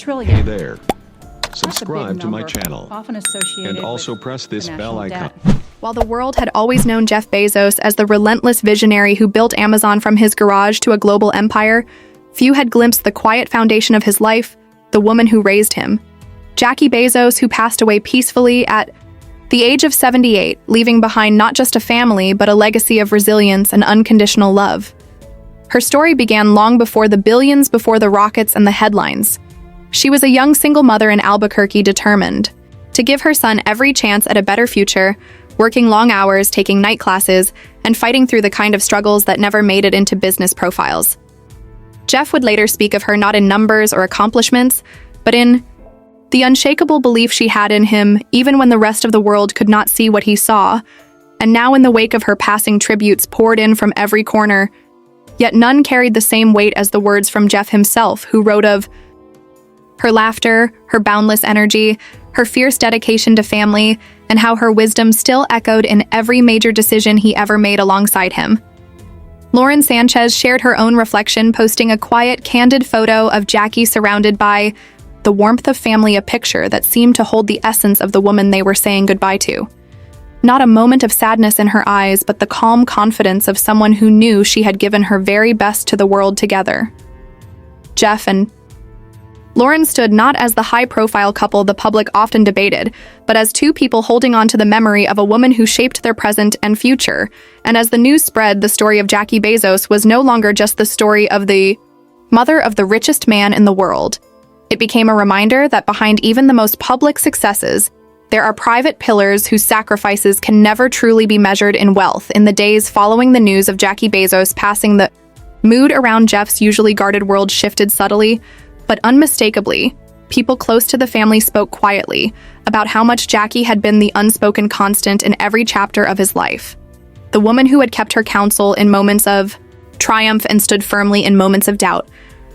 trillion. Hey there. That's a big Subscribe to my number, channel. often associated And also with press this the national bell icon. debt. While the world had always known Jeff Bezos as the relentless visionary who built Amazon from his garage to a global empire, few had glimpsed the quiet foundation of his life, the woman who raised him. Jackie Bezos, who passed away peacefully at the age of 78, leaving behind not just a family, but a legacy of resilience and unconditional love. Her story began long before the billions, before the rockets and the headlines. She was a young single mother in Albuquerque, determined to give her son every chance at a better future, working long hours, taking night classes, and fighting through the kind of struggles that never made it into business profiles. Jeff would later speak of her not in numbers or accomplishments, but in the unshakable belief she had in him, even when the rest of the world could not see what he saw. And now, in the wake of her passing, tributes poured in from every corner, yet none carried the same weight as the words from Jeff himself, who wrote of her laughter, her boundless energy, her fierce dedication to family, and how her wisdom still echoed in every major decision he ever made alongside him. Lauren Sánchez shared her own reflection, posting a quiet, candid photo of Jackie surrounded by the warmth of family, a picture that seemed to hold the essence of the woman they were saying goodbye to. Not a moment of sadness in her eyes, but the calm confidence of someone who knew she had given her very best to the world together. Jeff and Lauren stood not as the high-profile couple the public often debated, but as two people holding on to the memory of a woman who shaped their present and future. And as the news spread, the story of Jackie Bezos was no longer just the story of the mother of the richest man in the world. It became a reminder that behind even the most public successes, there are private pillars whose sacrifices can never truly be measured in wealth. In the days following the news of Jackie Bezos passing, the mood around Jeff's usually guarded world shifted subtly, but unmistakably. People close to the family spoke quietly about how much Jackie had been the unspoken constant in every chapter of his life. The woman who had kept her counsel in moments of triumph and stood firmly in moments of doubt.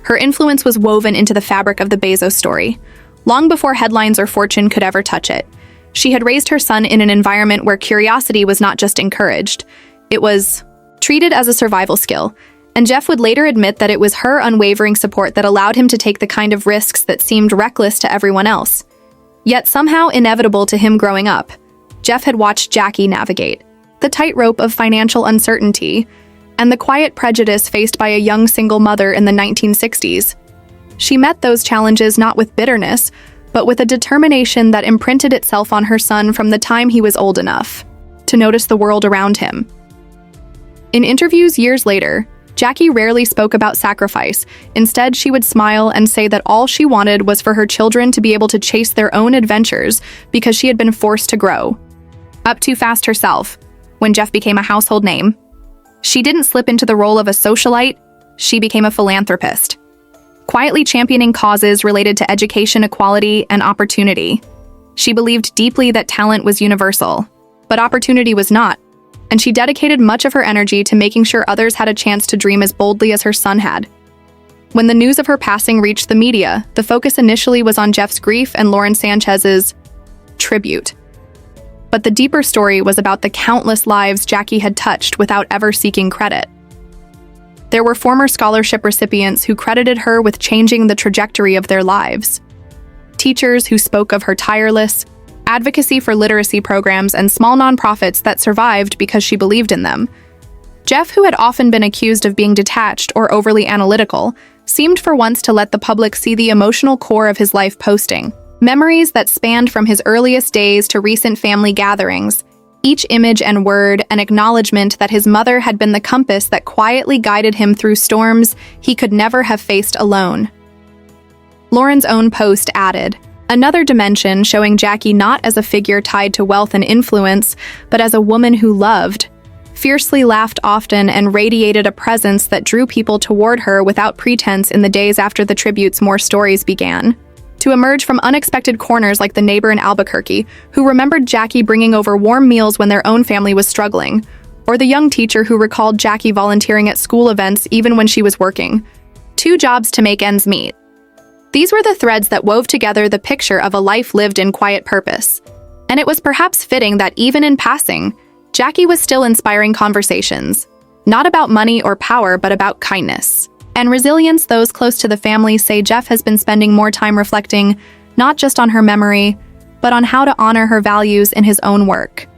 Her influence was woven into the fabric of the Bezos story, long before headlines or fortune could ever touch it. She had raised her son in an environment where curiosity was not just encouraged, it was treated as a survival skill, and Jeff would later admit that it was her unwavering support that allowed him to take the kind of risks that seemed reckless to everyone else. Yet somehow inevitable to him growing up, Jeff had watched Jackie navigate the tightrope of financial uncertainty and the quiet prejudice faced by a young single mother in the 1960s. She met those challenges not with bitterness, but with a determination that imprinted itself on her son from the time he was old enough to notice the world around him. In interviews years later, Jackie rarely spoke about sacrifice. Instead, she would smile and say that all she wanted was for her children to be able to chase their own adventures because she had been forced to grow up too fast herself. When Jeff became a household name, she didn't slip into the role of a socialite, she became a philanthropist, quietly championing causes related to education, equality, and opportunity. She believed deeply that talent was universal, but opportunity was not, and she dedicated much of her energy to making sure others had a chance to dream as boldly as her son had. When the news of her passing reached the media, the focus initially was on Jeff's grief and Lauren Sánchez's tribute. But the deeper story was about the countless lives Jackie had touched without ever seeking credit. There were former scholarship recipients who credited her with changing the trajectory of their lives, teachers who spoke of her tireless advocacy for literacy programs, and small nonprofits that survived because she believed in them. Jeff, who had often been accused of being detached or overly analytical, seemed for once to let the public see the emotional core of his life, posting memories that spanned from his earliest days to recent family gatherings, each image and word an acknowledgement that his mother had been the compass that quietly guided him through storms he could never have faced alone. Lauren's own post added another dimension, showing Jackie not as a figure tied to wealth and influence, but as a woman who loved, fiercely laughed often, and radiated a presence that drew people toward her without pretense. In the days after the tributes, more stories began to emerge from unexpected corners, like the neighbor in Albuquerque, who remembered Jackie bringing over warm meals when their own family was struggling, or the young teacher who recalled Jackie volunteering at school events even when she was working 2 jobs to make ends meet. These were the threads that wove together the picture of a life lived in quiet purpose. And it was perhaps fitting that even in passing, Jackie was still inspiring conversations, not about money or power, but about kindness, And resilience, those close to the family say Jeff has been spending more time reflecting not just on her memory, but on how to honor her values in his own work.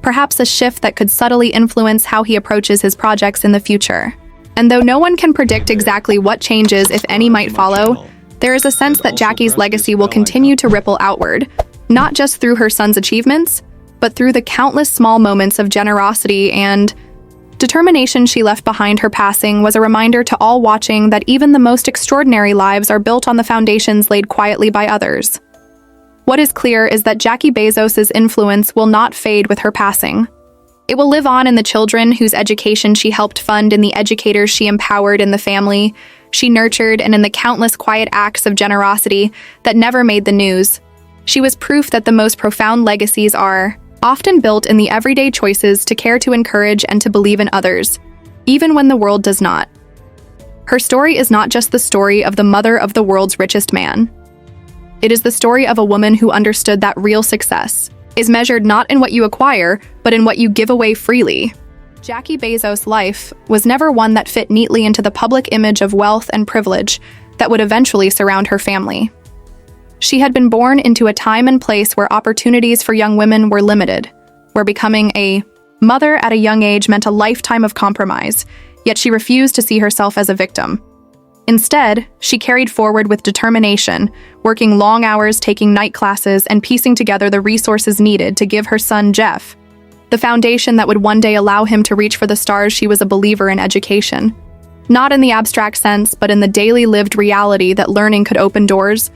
Perhaps a shift that could subtly influence how he approaches his projects in the future. And though no one can predict exactly what changes, if any, might follow, there is a sense that Jackie's legacy will continue to ripple outward, not just through her son's achievements, but through the countless small moments of generosity and determination she left behind. Her passing was a reminder to all watching that even the most extraordinary lives are built on the foundations laid quietly by others. What is clear is that Jackie Bezos' influence will not fade with her passing. It will live on in the children whose education she helped fund, in the educators she empowered, in the family she nurtured, and in the countless quiet acts of generosity that never made the news. She was proof that the most profound legacies are often built in the everyday choices to care, to encourage, and to believe in others, even when the world does not. Her story is not just the story of the mother of the world's richest man. It is the story of a woman who understood that real success is measured not in what you acquire, but in what you give away freely. Jackie Bezos' life was never one that fit neatly into the public image of wealth and privilege that would eventually surround her family. She had been born into a time and place where opportunities for young women were limited, where becoming a mother at a young age meant a lifetime of compromise, yet she refused to see herself as a victim. Instead, she carried forward with determination, working long hours, taking night classes, and piecing together the resources needed to give her son, Jeff, the foundation that would one day allow him to reach for the stars. She was a believer in education. Not in the abstract sense, but in the daily lived reality that learning could open doors.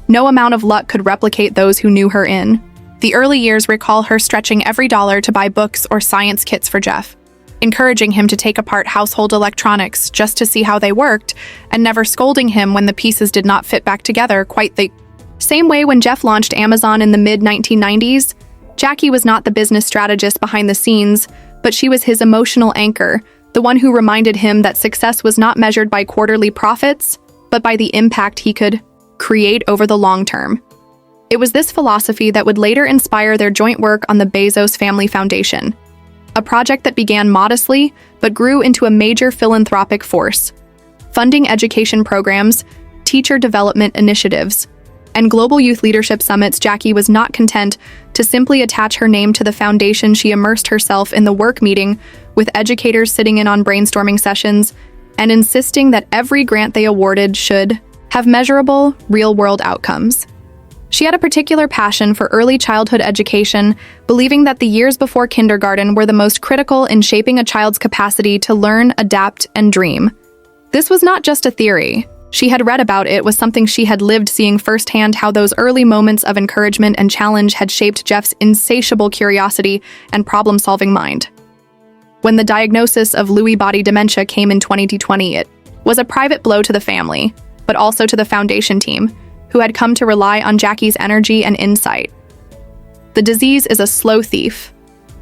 No amount of luck could replicate those who knew her in. The early years recall her stretching every dollar to buy books or science kits for Jeff, encouraging him to take apart household electronics just to see how they worked, and never scolding him when the pieces did not fit back together quite the same way. When Jeff launched Amazon in the mid-1990s, Jackie was not the business strategist behind the scenes, but she was his emotional anchor, the one who reminded him that success was not measured by quarterly profits, but by the impact he could create over the long term. It was this philosophy that would later inspire their joint work on the Bezos Family Foundation, a project that began modestly but grew into a major philanthropic force, funding education programs, teacher development initiatives, and global youth leadership summits. Jackie was not content to simply attach her name to the foundation. She immersed herself in the work, meeting with educators, sitting in on brainstorming sessions, and insisting that every grant they awarded should have measurable, real-world outcomes. She had a particular passion for early childhood education, believing that the years before kindergarten were the most critical in shaping a child's capacity to learn, adapt, and dream. This was not just a theory. She had read about it. It was something she had lived, seeing firsthand how those early moments of encouragement and challenge had shaped Jeff's insatiable curiosity and problem-solving mind. When the diagnosis of Lewy body dementia came in 2020, it was a private blow to the family, but also to the foundation team, who had come to rely on Jackie's energy and insight. The disease is a slow thief,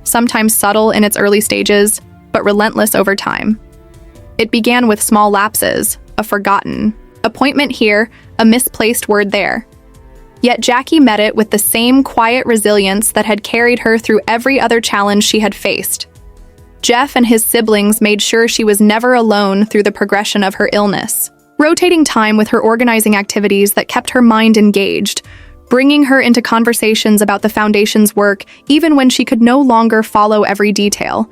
sometimes subtle in its early stages, but relentless over time. It began with small lapses, a forgotten appointment here, a misplaced word there. Yet Jackie met it with the same quiet resilience that had carried her through every other challenge she had faced. Jeff and his siblings made sure she was never alone through the progression of her illness, rotating time with her organizing activities that kept her mind engaged, bringing her into conversations about the foundation's work even when she could no longer follow every detail.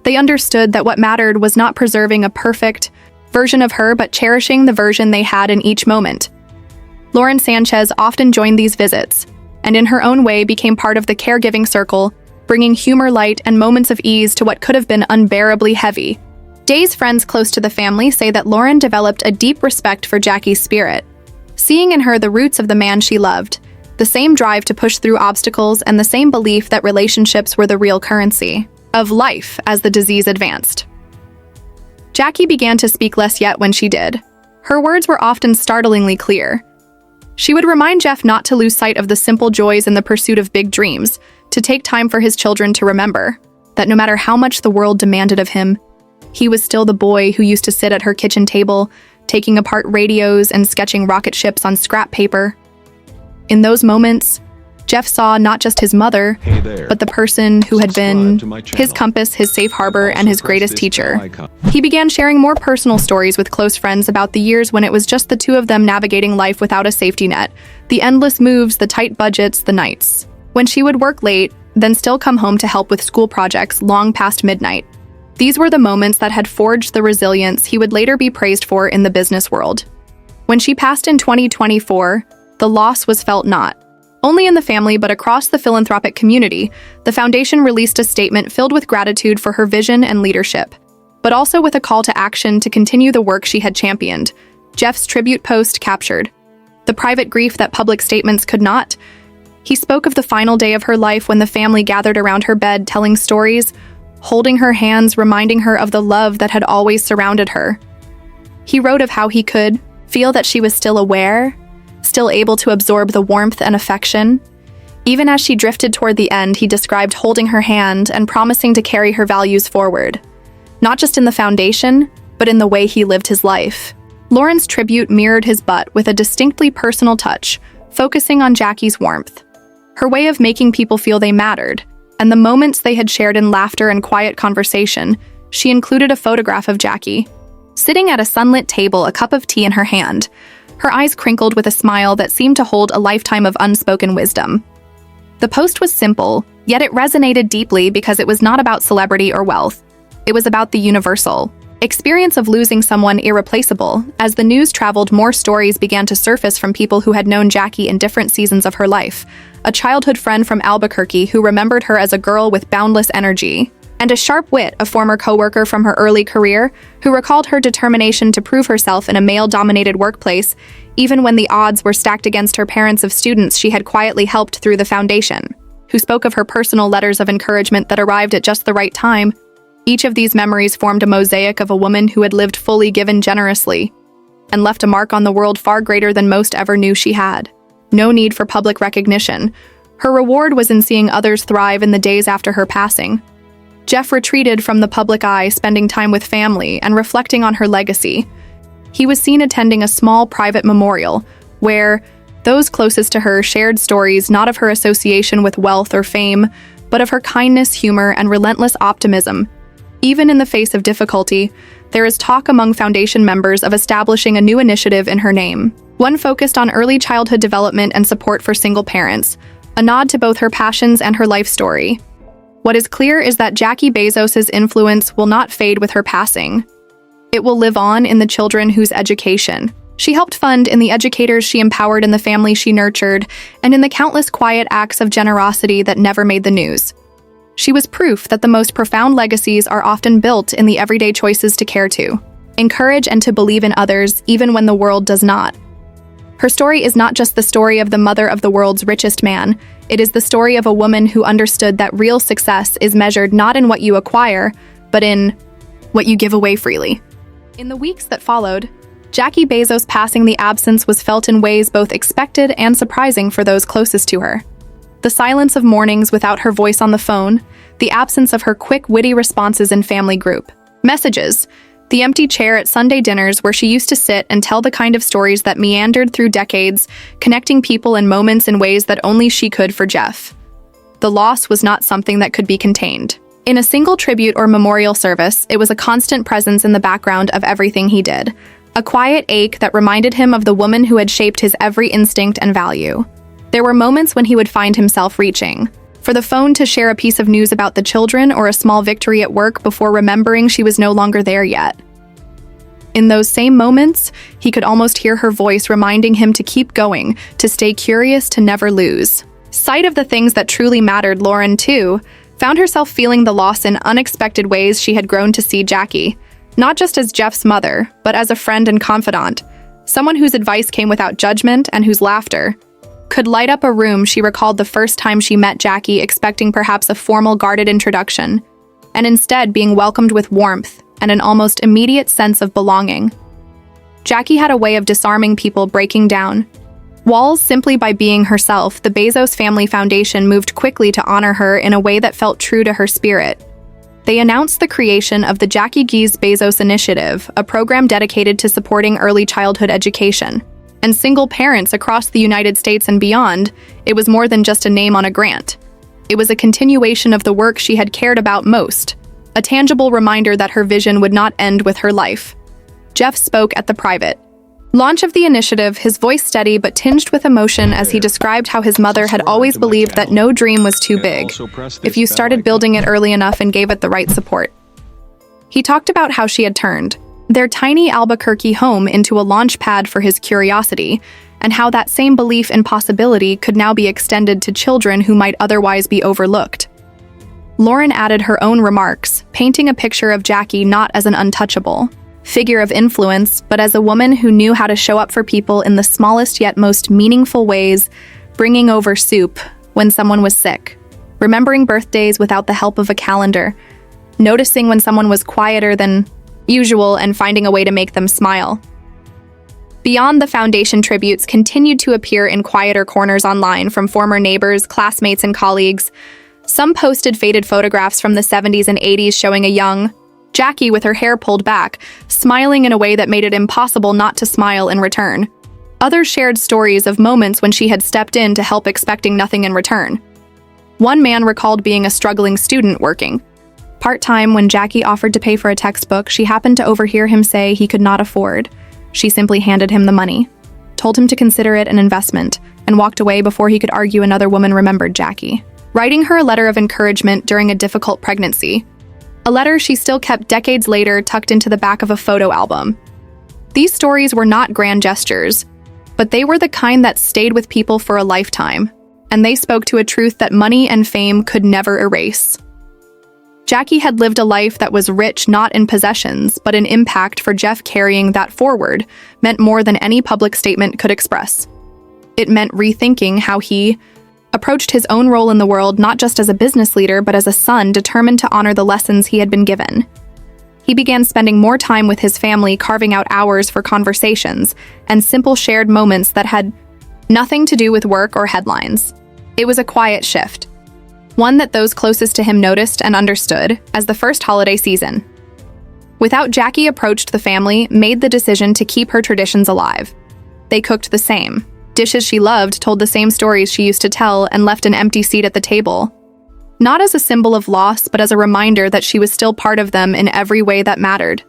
They understood that what mattered was not preserving a perfect version of her, but cherishing the version they had in each moment. Lauren Sánchez often joined these visits, and in her own way became part of the caregiving circle, bringing humor, light, and moments of ease to what could have been unbearably heavy. Day's friends close to the family say that Lauren developed a deep respect for Jackie's spirit, seeing in her the roots of the man she loved, the same drive to push through obstacles, and the same belief that relationships were the real currency of life as the disease advanced. Jackie began to speak less, yet when she did, her words were often startlingly clear. She would remind Jeff not to lose sight of the simple joys in the pursuit of big dreams, to take time for his children, to remember that no matter how much the world demanded of him, he was still the boy who used to sit at her kitchen table, taking apart radios and sketching rocket ships on scrap paper. In those moments, Jeff saw not just his mother, but the person who had been his compass, his safe harbor, and his greatest teacher. He began sharing more personal stories with close friends about the years when it was just the two of them navigating life without a safety net, the endless moves, the tight budgets, the nights when she would work late, then still come home to help with school projects long past midnight. These were the moments that had forged the resilience he would later be praised for in the business world. When she passed in 2024, the loss was felt not only in the family but across the philanthropic community. The foundation released a statement filled with gratitude for her vision and leadership, but also with a call to action to continue the work she had championed. Jeff's tribute post captured the private grief that public statements could not. He spoke of the final day of her life when the family gathered around her bed, telling stories, holding her hands, reminding her of the love that had always surrounded her. He wrote of how he could feel that she was still aware, still able to absorb the warmth and affection. Even as she drifted toward the end, he described holding her hand and promising to carry her values forward, not just in the foundation, but in the way he lived his life. Lauren's tribute mirrored his but with a distinctly personal touch, focusing on Jackie's warmth, her way of making people feel they mattered, and the moments they had shared in laughter and quiet conversation. She included a photograph of Jackie, sitting at a sunlit table, a cup of tea in her hand, her eyes crinkled with a smile that seemed to hold a lifetime of unspoken wisdom. The post was simple, yet it resonated deeply because it was not about celebrity or wealth. It was about the universal experience of losing someone irreplaceable. As the news traveled, more stories began to surface from people who had known Jackie in different seasons of her life. A childhood friend from Albuquerque who remembered her as a girl with boundless energy, and a sharp wit, a former coworker from her early career, who recalled her determination to prove herself in a male-dominated workplace, even when the odds were stacked against her. Parents of students she had quietly helped through the foundation, who spoke of her personal letters of encouragement that arrived at just the right time. Each of these memories formed a mosaic of a woman who had lived fully, given generously, and left a mark on the world far greater than most ever knew she had. No need for public recognition. Her reward was in seeing others thrive in the days after her passing. Jeff retreated from the public eye, spending time with family and reflecting on her legacy. He was seen attending a small private memorial, where those closest to her shared stories not of her association with wealth or fame, but of her kindness, humor, and relentless optimism. Even in the face of difficulty, there is talk among foundation members of establishing a new initiative in her name, one focused on early childhood development and support for single parents, a nod to both her passions and her life story. What is clear is that Jackie Bezos' influence will not fade with her passing. It will live on in the children whose education she helped fund, in the educators she empowered, in the family she nurtured, and in the countless quiet acts of generosity that never made the news. She was proof that the most profound legacies are often built in the everyday choices to care, to encourage, and to believe in others, even when the world does not. Her story is not just the story of the mother of the world's richest man. It is the story of a woman who understood that real success is measured not in what you acquire, but in what you give away freely. In the weeks that followed, Jackie Bezos' passing, the absence was felt in ways both expected and surprising for those closest to her. The silence of mornings without her voice on the phone, the absence of her quick, witty responses in family group messages, the empty chair at Sunday dinners where she used to sit and tell the kind of stories that meandered through decades, connecting people and moments in ways that only she could. For Jeff, the loss was not something that could be contained in a single tribute or memorial service. It was a constant presence in the background of everything he did, a quiet ache that reminded him of the woman who had shaped his every instinct and value. There were moments when he would find himself reaching for the phone to share a piece of news about the children or a small victory at work before remembering she was no longer there yet. In those same moments, he could almost hear her voice reminding him to keep going, to stay curious, to never lose sight of the things that truly mattered. Lauren, too, found herself feeling the loss in unexpected ways. She had grown to see Jackie not just as Jeff's mother, but as a friend and confidant, someone whose advice came without judgment and whose laughter could light up a room. She recalled the first time she met Jackie, expecting perhaps a formal, guarded introduction, and instead being welcomed with warmth and an almost immediate sense of belonging. Jackie had a way of disarming people, breaking down walls simply by being herself. The Bezos Family Foundation moved quickly to honor her in a way that felt true to her spirit. They announced the creation of the Jackie Bezos Initiative, a program dedicated to supporting early childhood education. and single parents across the United States and beyond, it was more than just a name on a grant. It was a continuation of the work she had cared about most, a tangible reminder that her vision would not end with her life. Jeff spoke at the private launch of the initiative, his voice steady but tinged with emotion as he described how his mother had always believed that no dream was too big if you started building it early enough and gave it the right support. He talked about how she had turned their tiny Albuquerque home into a launch pad for his curiosity, and how that same belief in possibility could now be extended to children who might otherwise be overlooked. Lauren added her own remarks, painting a picture of Jackie not as an untouchable figure of influence, but as a woman who knew how to show up for people in the smallest yet most meaningful ways, bringing over soup when someone was sick, remembering birthdays without the help of a calendar, noticing when someone was quieter than usual and finding a way to make them smile. Beyond the Foundation tributes continued to appear in quieter corners online from former neighbors, classmates, and colleagues. Some posted faded photographs from the 70s and 80s showing a young Jackie with her hair pulled back, smiling in a way that made it impossible not to smile in return. Others shared stories of moments when she had stepped in to help expecting nothing in return. One man recalled being a struggling student working part-time when Jackie offered to pay for a textbook she happened to overhear him say he could not afford. She simply handed him the money, told him to consider it an investment, and walked away before he could argue. Another woman remembered Jackie writing her a letter of encouragement during a difficult pregnancy, a letter she still kept decades later tucked into the back of a photo album. These stories were not grand gestures, but they were the kind that stayed with people for a lifetime, and they spoke to a truth that money and fame could never erase. Jackie had lived a life that was rich not in possessions, but in impact. For Jeff, carrying that forward meant more than any public statement could express. It meant rethinking how he approached his own role in the world, not just as a business leader, but as a son determined to honor the lessons he had been given. He began spending more time with his family, carving out hours for conversations and simple shared moments that had nothing to do with work or headlines. It was a quiet shift, one that those closest to him noticed and understood as the first holiday season. Without Jackie approached the family, made the decision to keep her traditions alive. They cooked the same dishes she loved, told the same stories she used to tell, and left an empty seat at the table. Not as a symbol of loss, but as a reminder that she was still part of them in every way that mattered.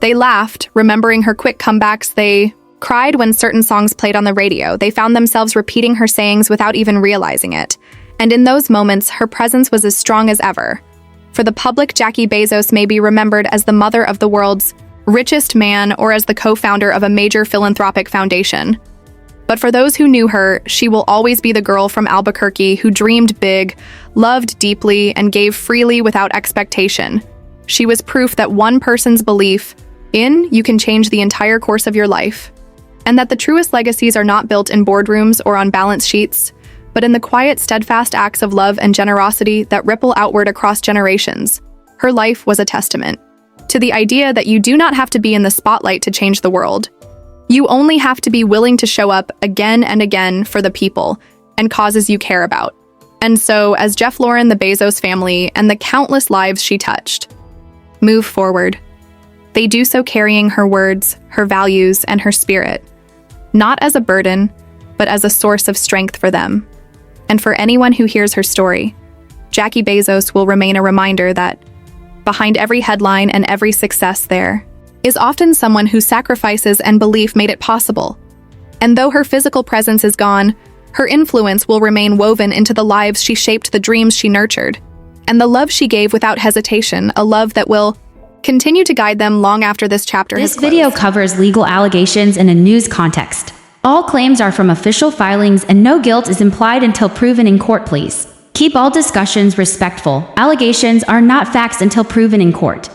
They laughed, remembering her quick comebacks. They cried when certain songs played on the radio. They found themselves repeating her sayings without even realizing it. And in those moments, her presence was as strong as ever. For the public, Jackie Bezos may be remembered as the mother of the world's richest man or as the co-founder of a major philanthropic foundation. But for those who knew her, she will always be the girl from Albuquerque who dreamed big, loved deeply, and gave freely without expectation. She was proof that one person's belief in you can change the entire course of your life, and that the truest legacies are not built in boardrooms or on balance sheets, but in the quiet, steadfast acts of love and generosity that ripple outward across generations. Her life was a testament to the idea that you do not have to be in the spotlight to change the world. You only have to be willing to show up again and again for the people and causes you care about. And so, as Jeff, Lauren, the Bezos family, and the countless lives she touched move forward, they do so carrying her words, her values, and her spirit, not as a burden, but as a source of strength for them. And for anyone who hears her story, Jackie Bezos will remain a reminder that behind every headline and every success there is often someone whose sacrifices and belief made it possible. And though her physical presence is gone, her influence will remain woven into the lives she shaped, the dreams she nurtured, and the love she gave without hesitation, a love that will continue to guide them long after this chapter has closed. This video covers legal allegations in a news context. All claims are from official filings and no guilt is implied until proven in court. Please keep all discussions respectful. Allegations are not facts until proven in court.